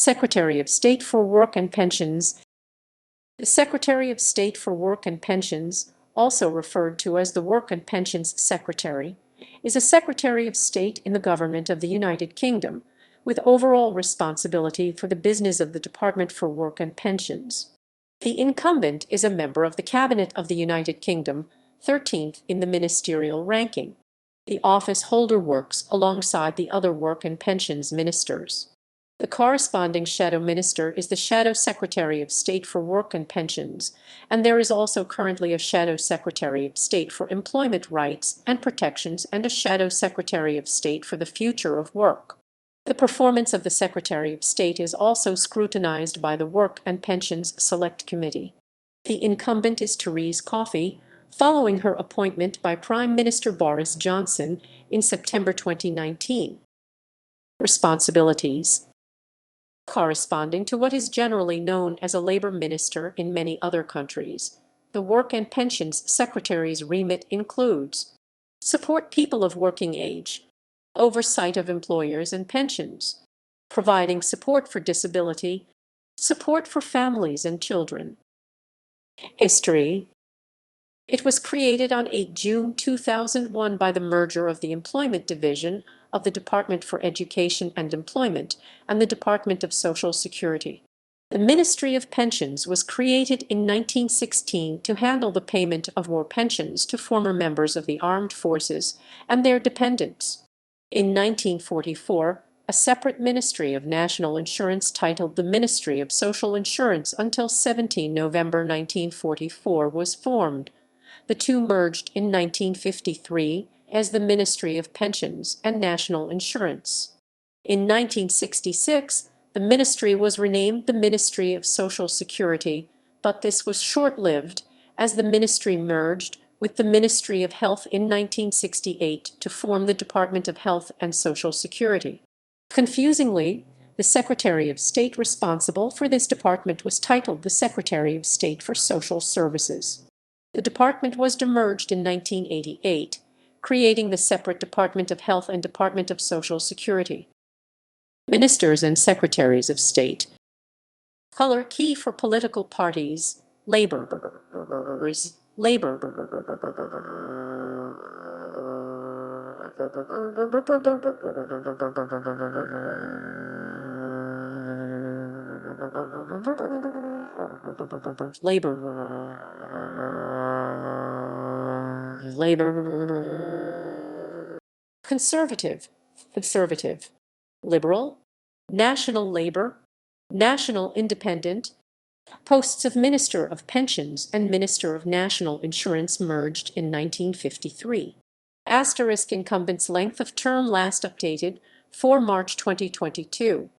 Secretary of State for Work and Pensions. The Secretary of State for Work and Pensions, also referred to as the Work and Pensions Secretary, is a Secretary of State in the Government of the United Kingdom, with overall responsibility for the business of the Department for Work and Pensions. The incumbent is a member of the Cabinet of the United Kingdom, 13th in the ministerial ranking. The office holder works alongside the other work and pensions ministers. The corresponding shadow minister is the Shadow Secretary of State for Work and Pensions, and there is also currently a Shadow Secretary of State for Employment Rights and Protections and a Shadow Secretary of State for the Future of Work. The performance of the Secretary of State is also scrutinized by the Work and Pensions Select Committee. The incumbent is Thérèse Coffey, following her appointment by Prime Minister Boris Johnson in September 2019. Responsibilities. Corresponding to what is generally known as a Labour Minister in many other countries, the Work and Pensions Secretary's remit includes support people of working age, oversight of employers and pensions, providing support for disability, support for families and children. History. It was created on 8 June 2001 by the merger of the Employment Division of the Department for Education and Employment and the Department of Social Security. The Ministry of Pensions was created in 1916 to handle the payment of war pensions to former members of the armed forces and their dependents. In 1944, a separate Ministry of National Insurance titled the Ministry of Social Insurance until 17 November 1944 was formed. The two merged in 1953 as the Ministry of Pensions and National Insurance. In 1966, the ministry was renamed the Ministry of Social Security, but this was short-lived as the ministry merged with the Ministry of Health in 1968 to form the Department of Health and Social Security. Confusingly, the Secretary of State responsible for this department was titled the Secretary of State for Social Services. The department was demerged in 1988, creating the separate Department of Health and Department of Social Security. Ministers and Secretaries of State. Color key for political parties: Labourers, Labour, Conservative, Liberal, National Labour, National Independent. Posts of Minister of Pensions and Minister of National Insurance merged in 1953. Incumbent's length of term last updated 4 March 2022.